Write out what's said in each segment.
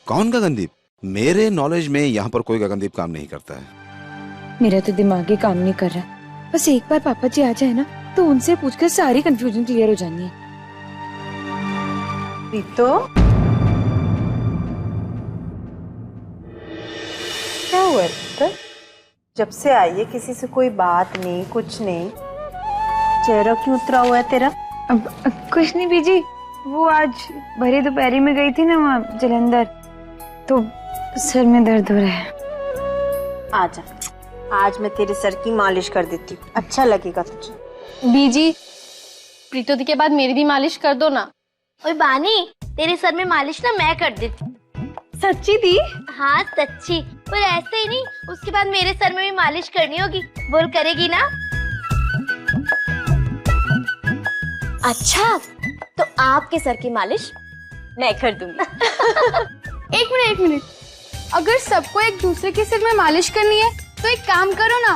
कौन गगनदीप? मेरे नॉलेज में यहाँ पर कोई गगनदीप काम नहीं करता है। मेरा तो दिमाग ही काम नहीं कर रहा। बस एक बार पापा जी आ जाए ना तो उनसे पूछकर सारी कंफ्यूजन क्लियर हो जानी है। प्रीतो, क्या हुआ है पुत्र? जब से आई है किसी से कोई बात नहीं, कुछ नहीं, चेहरा क्यों उतरा हुआ है तेरा? अब कुछ नहीं बीजी, वो आज भरी दोपहरी में गई थी ना वहाँ जलंधर, तो सर में दर्द हो रहा है। आजा, आज मैं तेरे सर की मालिश कर देती हूँ, अच्छा लगेगा तुझे। बीजी, प्रीतो दी के बाद मेरी भी मालिश कर दो ना। ओए बानी, तेरे सर में मालिश ना मैं कर देती हूँ। सच्ची दी? हाँ सच्ची, पर ऐसे ही नहीं, उसके बाद मेरे सर में भी मालिश करनी होगी। बोल, करेगी ना? अच्छा, तो आपके सर की मालिश मैं कर दूंगी। एक मिनट, अगर सबको एक दूसरे के सिर में मालिश करनी है तो एक काम करो ना,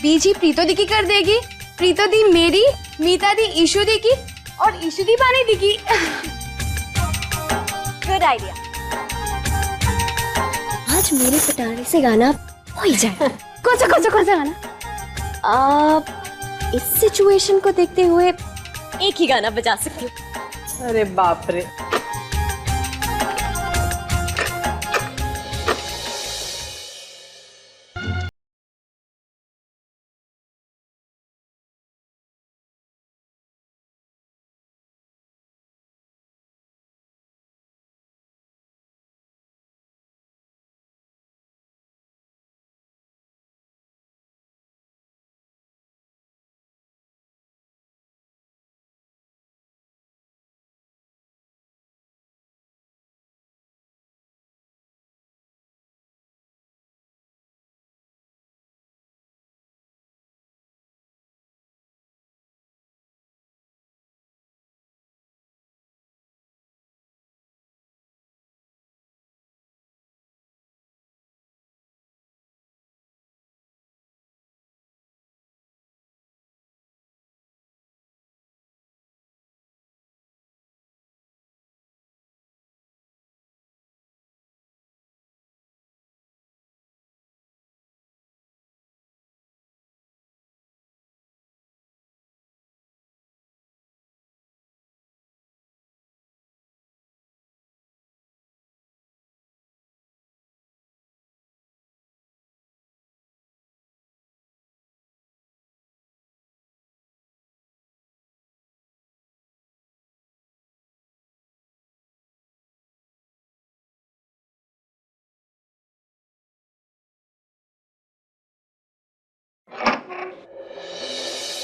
बीजी प्रीतो दी की कर देगी, प्रीतो दी मेरी, मीता दी ईशु दी की और ईशु दी बानी दी की। Good idea. आज मेरे पिटारे से गाना हो ही जाए। कौन सा गाना? इस सिचुएशन को देखते हुए एक ही गाना बजा सकती हूँ। अरे बाप रे,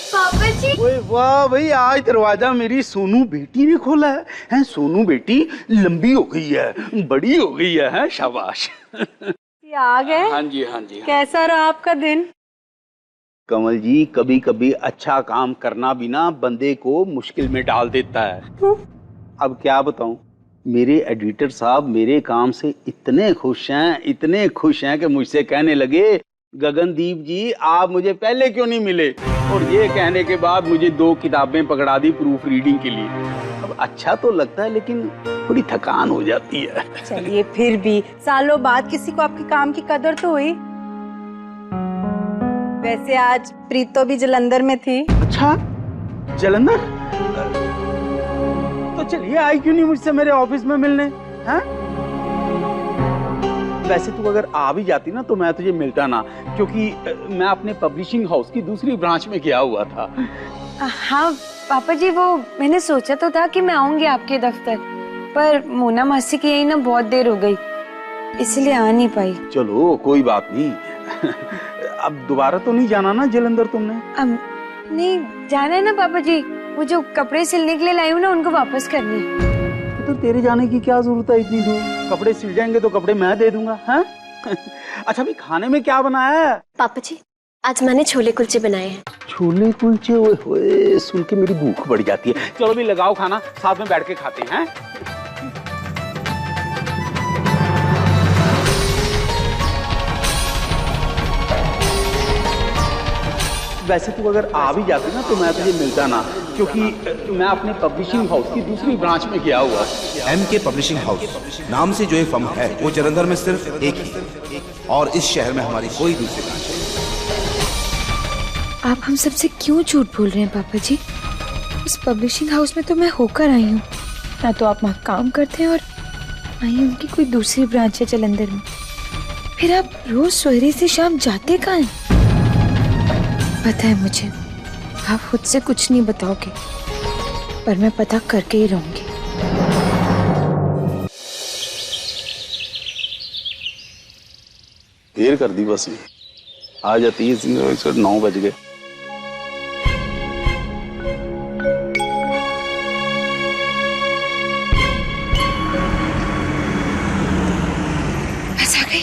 पापा जी, ओए वाह भाई, आज दरवाजा मेरी सोनू बेटी ने खोला है। हैं सोनू बेटी लंबी हो गई है, बड़ी हो गई है, शाबाश। ये आ गए? हाँ जी, हाँ जी। कैसा रहा आपका दिन? कमल जी, कभी कभी अच्छा काम करना भी ना बंदे को मुश्किल में डाल देता है। अब क्या बताऊं, मेरे एडिटर साहब मेरे काम से इतने खुश हैं कि मुझसे कहने लगे, गगनदीप जी आप मुझे पहले क्यों नहीं मिले? और ये कहने के बाद मुझे 2 किताबें पकड़ा दी प्रूफ रीडिंग के लिए। अब अच्छा तो लगता है लेकिन थोड़ी थकान हो जाती है। चलिए, फिर भी सालों बाद किसी को आपके काम की कदर तो हुई। वैसे आज प्रीतो भी जलंधर में थी। अच्छा, जलंधर? तो चलिए, आई क्यों नहीं मुझसे मेरे ऑफिस में मिलने? हैं? वैसे तू अगर आ भी जाती ना तो मैं तुझे मिलता ना, क्योंकि मैं अपने पब्लिशिंग हाउस की दूसरी ब्रांच में गया हुआ था। हाँ पापा जी, वो मैंने सोचा तो था कि मैं आऊंगी आपके दफ्तर, पर मोना मासी की यही ना बहुत देर हो गई, इसलिए आ नहीं पाई। चलो कोई बात नहीं। अब दोबारा तो नहीं जाना ना जलंधर तुमने? अब नहीं जाना है ना पापा जी, वो जो कपड़े सिलने के लिए लाई हूँ ना उनको वापस करनी है। तो तेरे जाने की क्या जरूरत है इतनी दूर? कपड़े सिल जाएंगे तो कपड़े मैं दे दूंगा। हैं? अच्छा भाई, खाने में क्या बनाया है? पापा जी, आज मैंने छोले कुलचे बनाए हैं। छोले कुलचे? ओए होए, सुन के मेरी भूख बढ़ जाती है। चलो भी लगाओ खाना, साथ में बैठ के खाते हैं। वैसे तू अगर आ भी जाती ना तो मैं तुझे मिलता ना, क्योंकि मैं अपने पब्लिशिंग हाउस की दूसरी ब्रांच में गया हुआ। MK पब्लिशिंग हाउस नाम से जो ये फर्म है वो जलंधर में सिर्फ एक ही, और इस शहर में हमारी कोई दूसरी ब्रांच नहीं। आप हम सबसे क्यों झूठ बोल रहे हैं पापा जी? उस पब्लिशिंग हाउस में तो मैं होकर आई हूँ ना, तो आप वहाँ काम करते हैं और ना ही उनकी कोई दूसरी ब्रांच है जलंधर में। फिर आप रोज सवेरे से शाम जाते कहाँ हैं? पता है मुझे, आप खुद से कुछ नहीं बताओगे, पर मैं पता करके ही रहूंगी। देर कर दी बस, आ जाती है 9 बज गए। बस आ गई।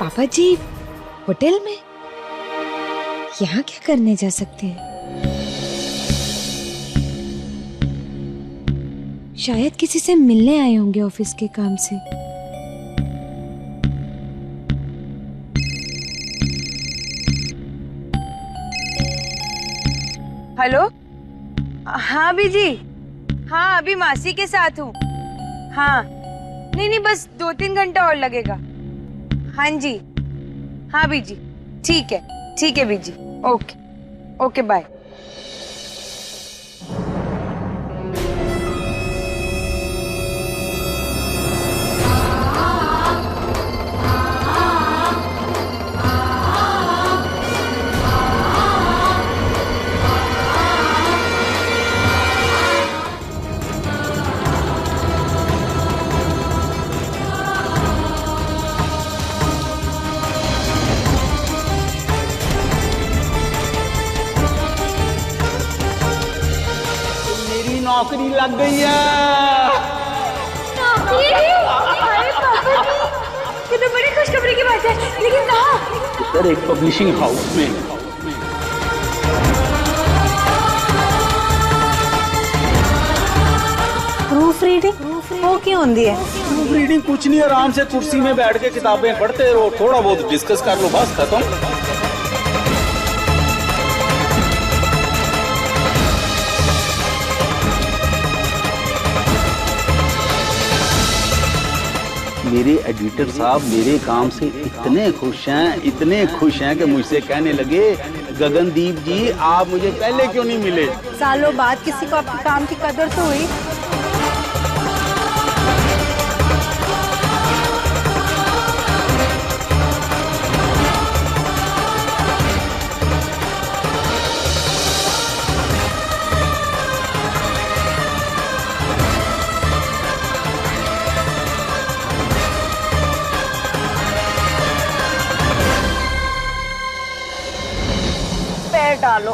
पापा जी होटल में यहाँ क्या करने जा सकते हैं? शायद किसी से मिलने आए होंगे ऑफिस के काम से। हेलो, हाँ बीजी, हाँ अभी मासी के साथ हूँ। हाँ नहीं बस 2-3 घंटा और लगेगा। हाँ जी, हाँ बीजी, ठीक है बीजी, ओके बाय। नौकरी लग गई है। ये तो बड़ी खुशखबरी की बात है, लेकिन कहाँ? सर एक पब्लिशिंग हाउस में। प्रूफ रीडिंग वो क्यों होती है? प्रूफ रीडिंग कुछ नहीं, आराम से कुर्सी में बैठ के किताबें पढ़ते रहो, थोड़ा बहुत डिस्कस कर लो, बस खत्म। मेरे एडिटर साहब मेरे काम से इतने खुश हैं कि मुझसे कहने लगे, गगनदीप जी आप मुझे पहले क्यों नहीं मिले? सालों बाद किसी को आपके काम की कदर तो हुई। डालो।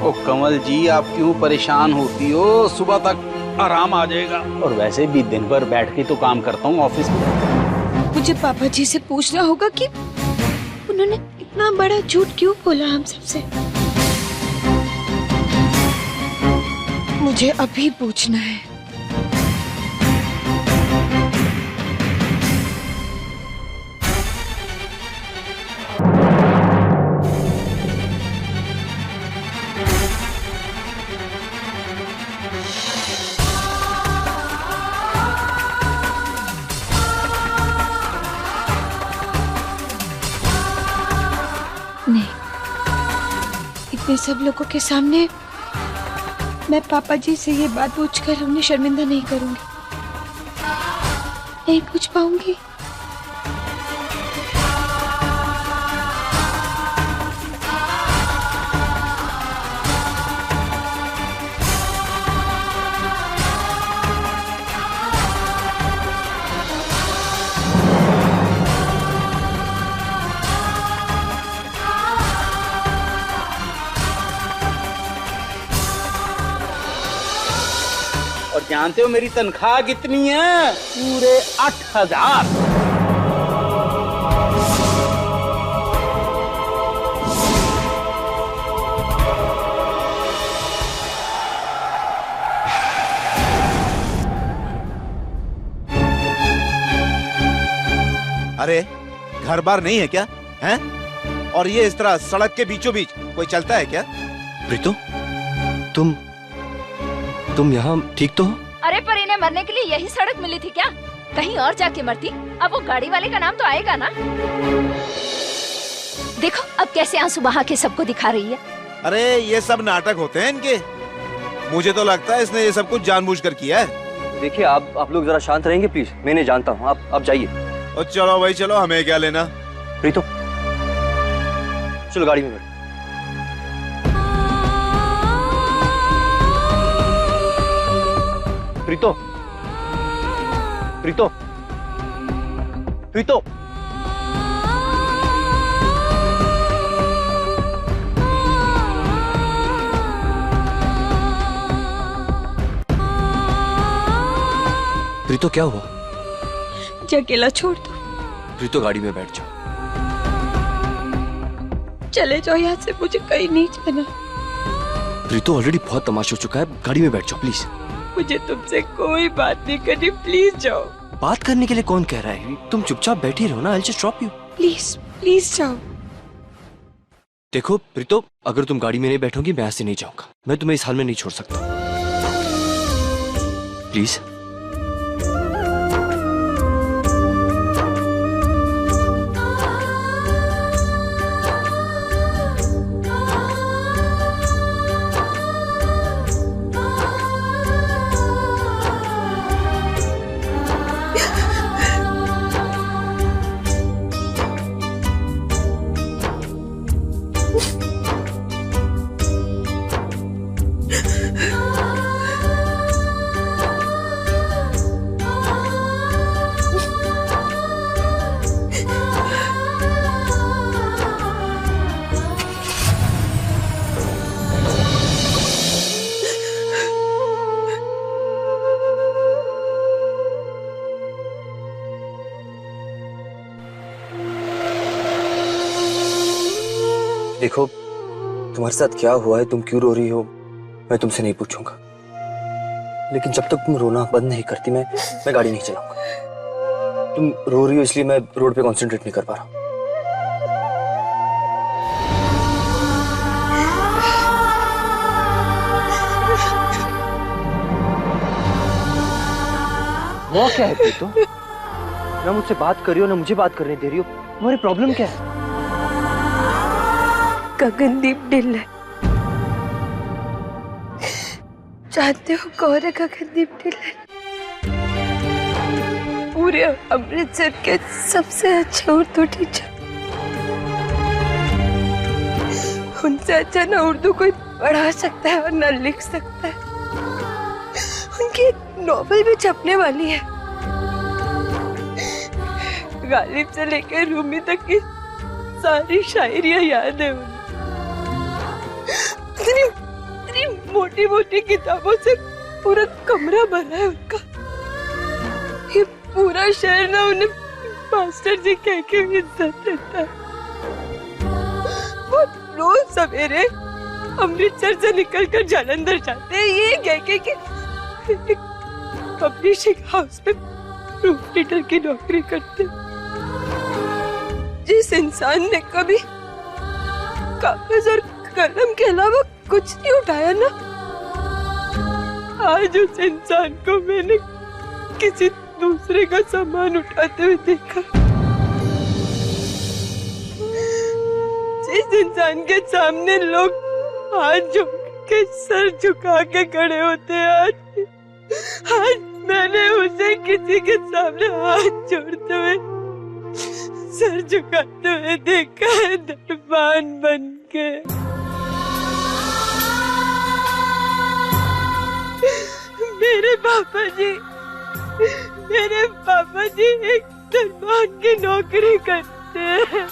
ओ कमल जी आप क्यों परेशान होती हो, सुबह तक आराम आ जाएगा। और वैसे भी दिन भर बैठ के तो काम करता हूँ ऑफिस में। मुझे पापा जी से पूछना होगा कि उन्होंने इतना बड़ा झूठ क्यों बोला हम सबसे। मुझे अभी पूछना है। नहीं, इतने सब लोगों के सामने मैं पापा जी से ये बात पूछकर उन्हें शर्मिंदा नहीं करूंगी, नहीं पूछ पाऊंगी। और जानते हो मेरी तनख्वाह कितनी है? पूरे 8,000। अरे घर बार नहीं है क्या? हैं? और ये इस तरह सड़क के बीचों बीच कोई चलता है क्या? प्रीतो, तुम यहाँ ठीक तो हो? अरे पर इन्हें मरने के लिए यही सड़क मिली थी क्या? कहीं और जाके मरती। अब वो गाड़ी वाले का नाम तो आएगा ना। देखो अब कैसे आंसू बहा के सबको दिखा रही है। अरे ये सब नाटक होते हैं इनके। मुझे तो लगता है इसने ये सब कुछ जानबूझकर किया है। देखिए आप लोग जरा शांत रहेंगे प्लीज। मैं नहीं जानता हूँ, आप जाइए। और चलो भाई चलो, हमें क्या लेना। प्रीतो चलो गाड़ी में बैठ। प्रीतो, प्रीतो, प्रीतो। प्रीतो क्या हुआ? मुझे अकेला छोड़ दो। प्रीतो गाड़ी में बैठ जाओ। चले जाओ यहाँ से, मुझे कहीं नहीं जाना। प्रीतो ऑलरेडी बहुत तमाशा हो चुका है, गाड़ी में बैठ जाओ प्लीज। मुझे तुमसे कोई बात नहीं करनी, प्लीज जाओ। बात करने के लिए कौन कह रहा है? तुम चुपचाप बैठी रहो ना। I'll just drop you। Please please जाओ। देखो प्रीतो, अगर तुम गाड़ी में नहीं बैठोगी मैं ऐसे नहीं जाऊंगा। मैं तुम्हें इस हाल में नहीं छोड़ सकता। प्लीज। देखो तुम्हारे साथ क्या हुआ है, तुम क्यों रो रही हो, मैं तुमसे नहीं पूछूंगा। लेकिन जब तक तुम रोना बंद नहीं करती मैं गाड़ी नहीं चलाऊंगा। तुम रो रही हो इसलिए मैं रोड पे कंसंट्रेट नहीं कर पा रहा। वो क्या है प्रीतो? ना मुझसे बात कर रही हो ना मुझे बात करने दे रही हो। तुम्हारी प्रॉब्लम क्या है? गगनदीप ढिल्लन। जानते हो कौन है गगनदीप ढिल्लन? पूरे अमृतसर के सबसे अच्छे उर्दू टीचर। उनसे अच्छा ना उर्दू कोई पढ़ा सकता है और ना लिख सकता है। उनकी नॉवेल भी छपने वाली है। गालिब से लेकर रूमी तक की सारी शायरियां याद है उन्हें। इतनी मोटी मोटी किताबों से पूरा कमरा भरा है उनका। ये पूरा शहर ना उन्हें मास्टर जी कह के इज्जत देता है। वो रोज सवेरे अमृतसर से निकलकर जालंधर जाते हैं ये कह के पब्लिशिंग हाउस में प्रूफ रीडर की नौकरी करते। जिस इंसान ने कभी कागज और कलम के अलावा कुछ नहीं उठाया ना, आज उस इंसान को मैंने किसी दूसरे का सामान उठाते हुए देखा। जिस इंसान के सामने लोग हाथ जोड़ के सर झुका के खड़े होते हैं। आज मैंने उसे किसी के सामने हाथ जोड़ते हुए, सर झुकाते हुए देखा है, दरबान बन के। मेरे पापा जी एक दरबान की नौकरी करते हैं।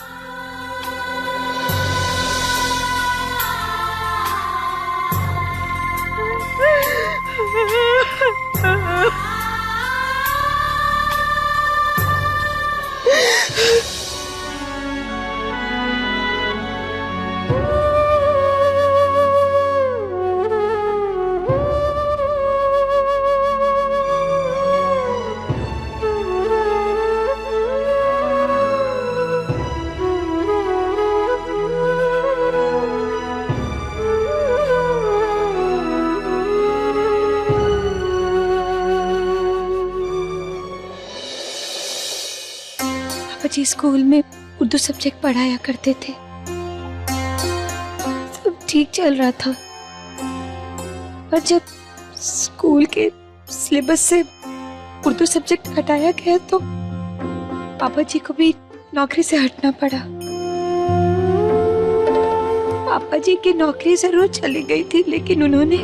जी स्कूल में उर्दू सब्जेक्ट पढ़ाया करते थे, सब ठीक चल रहा था। पर जब स्कूल के सिलेबस से उर्दू सब्जेक्ट हटाया गया तो पापा जी को भी नौकरी से हटना पड़ा। पापा जी की नौकरी जरूर चली गई थी, लेकिन उन्होंने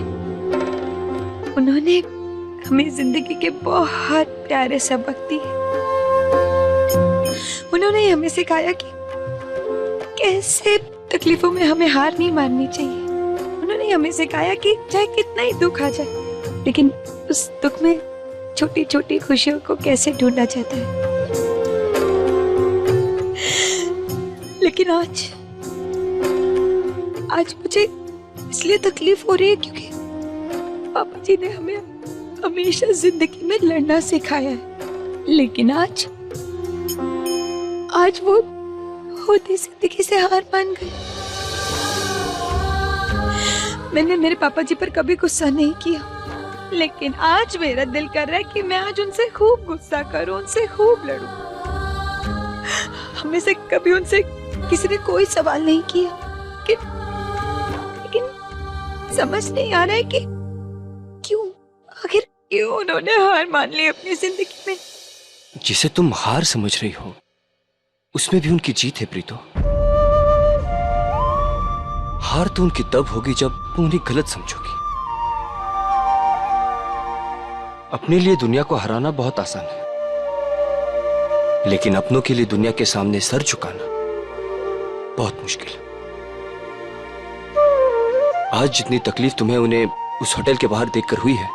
हमें जिंदगी के बहुत प्यारे सबक दिए। उन्होंने हमें सिखाया कि कैसे तकलीफों में हमें हार नहीं माननी चाहिए। उन्होंने हमें सिखाया कि चाहे कितना ही दुख आ जाए, लेकिन उस दुख में छोटी छोटी खुशियों को कैसे ढूंढा जाता है। लेकिन आज मुझे इसलिए तकलीफ हो रही है क्योंकि पापा जी ने हमें हमेशा जिंदगी में लड़ना सिखाया है, लेकिन आज वो होती जिंदगी से हार मान गए। मैंने मेरे पापा जी पर कभी गुस्सा नहीं किया, लेकिन आज मेरा दिल कर रहा है कि मैं आज उनसे खूब गुस्सा करूं, उनसे खूब लड़ूं। हमें से कभी उनसे किसी ने कोई सवाल नहीं किया, लेकिन समझ नहीं आ रहा है कि क्यों उन्होंने हार मान ली अपनी जिंदगी में। जिसे तुम हार समझ रही हो उसमें भी उनकी जीत है प्रीतो। हार तो उनकी तब होगी जब तुम उन्हें गलत समझोगी। अपने लिए दुनिया को हराना बहुत आसान है, लेकिन अपनों के लिए दुनिया के सामने सर झुकाना बहुत मुश्किल है। आज जितनी तकलीफ तुम्हें उन्हें उस होटल के बाहर देखकर हुई है,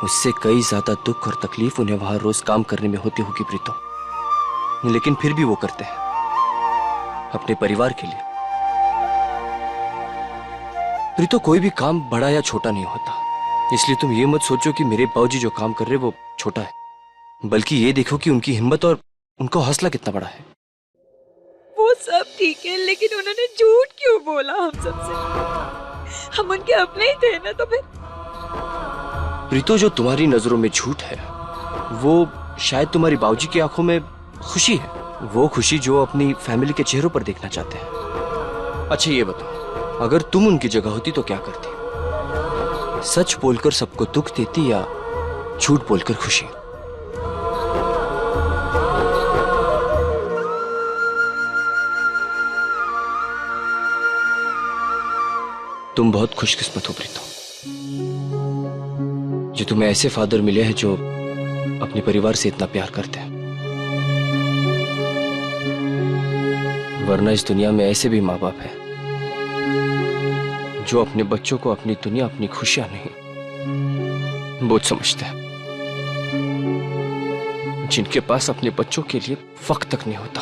उससे कई ज्यादा दुख और तकलीफ उन्हें वहां रोज काम करने में होती होगी प्रीतो, लेकिन फिर भी वो करते हैं अपने परिवार के लिए। प्रीतो, कोई भी काम बड़ा या छोटा नहीं होता, इसलिए तुम ये मत सोचो कि मेरे बाबूजी जो काम कर रहे वो छोटा है, बल्कि ये देखो कि उनकी हिम्मत और उनका हौसला कितना बड़ा है। वो सब ठीक है, लेकिन उन्होंने झूठ क्यों बोला हम सबसे? हम उनके अपने ही थे ना। तो फिर प्रीतो, जो तुम्हारी नजरों में झूठ है वो शायद तुम्हारी बाबूजी की आंखों में खुशी है, वो खुशी जो अपनी फैमिली के चेहरों पर देखना चाहते हैं। अच्छा ये बताओ, अगर तुम उनकी जगह होती तो क्या करती? सच बोलकर सबको दुख देती या झूठ बोलकर खुशी? तुम बहुत खुशकिस्मत हो प्रीतो, जो तुम्हें ऐसे फादर मिले हैं जो अपने परिवार से इतना प्यार करते हैं। वरना इस दुनिया में ऐसे भी माँ बाप हैं जो अपने बच्चों को अपनी दुनिया, अपनी खुशियां नहीं बोझ समझते हैं, जिनके पास अपने बच्चों के लिए वक्त तक नहीं होता।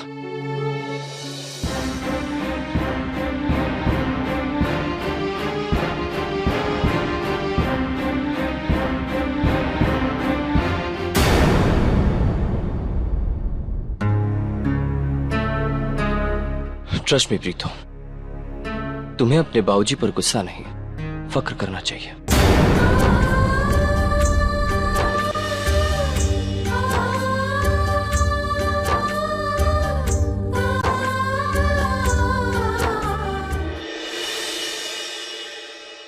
ट्रस्ट मी प्रीतो, तुम्हें अपने बाबूजी पर गुस्सा नहीं, फक्र करना चाहिए।